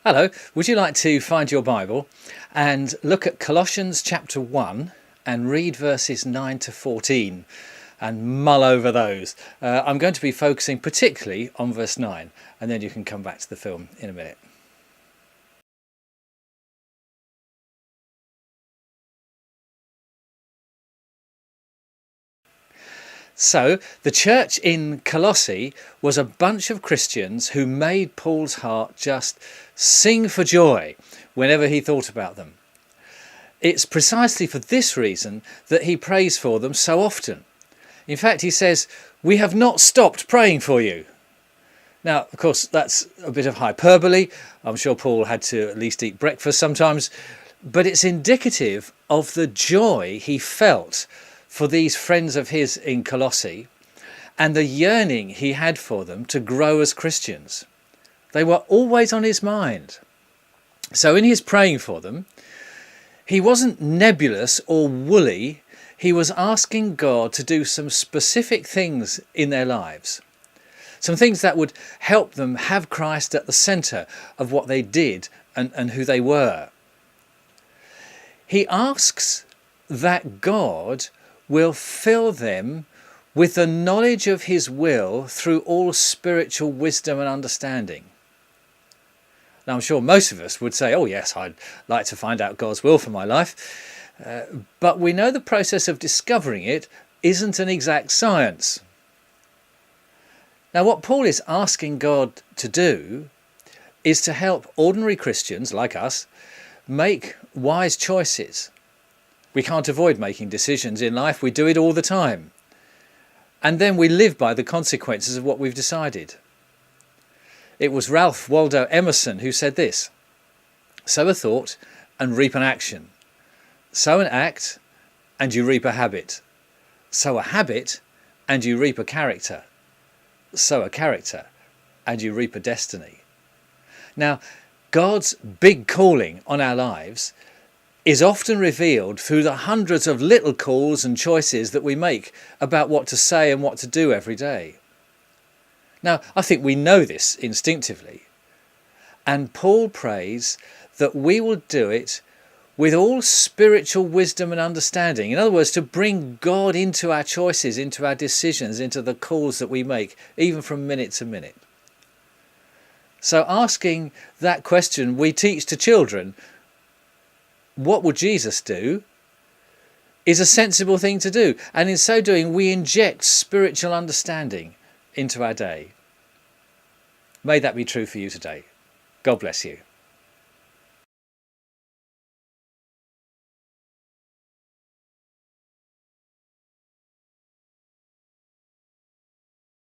Hello, would you like to find your Bible and look at Colossians chapter 1 and read verses 9 to 14 and mull over those? I'm going to be focusing particularly on verse 9, and then you can come back to the film in a minute. So, the church in Colossae was a bunch of Christians who made Paul's heart just sing for joy whenever he thought about them. It's precisely for this reason that he prays for them so often. In fact, he says, "We have not stopped praying for you." Now, of course, that's a bit of hyperbole. I'm sure Paul had to at least eat breakfast sometimes, but it's indicative of the joy he felt for these friends of his in Colossae and the yearning he had for them to grow as Christians. They were always on his mind. So in his praying for them, he wasn't nebulous or woolly. He was asking God to do some specific things in their lives, some things that would help them have Christ at the centre of what they did and who they were. He asks that God will fill them with the knowledge of his will through all spiritual wisdom and understanding. Now, I'm sure most of us would say, oh yes, I'd like to find out God's will for my life. But we know the process of discovering it isn't an exact science. Now, what Paul is asking God to do is to help ordinary Christians like us make wise choices. We can't avoid making decisions in life. We do it all the time. And then we live by the consequences of what we've decided. It was Ralph Waldo Emerson who said this: "Sow a thought and reap an action. Sow an act and you reap a habit. Sow a habit and you reap a character. Sow a character and you reap a destiny." Now, God's big calling on our lives is often revealed through the hundreds of little calls and choices that we make about what to say and what to do every day. Now, I think we know this instinctively, and Paul prays that we will do it with all spiritual wisdom and understanding. In other words, to bring God into our choices, into our decisions, into the calls that we make, even from minute to minute. So asking that question we teach to children, what would Jesus do, is a sensible thing to do. And in so doing, we inject spiritual understanding into our day. May that be true for you today. God bless you.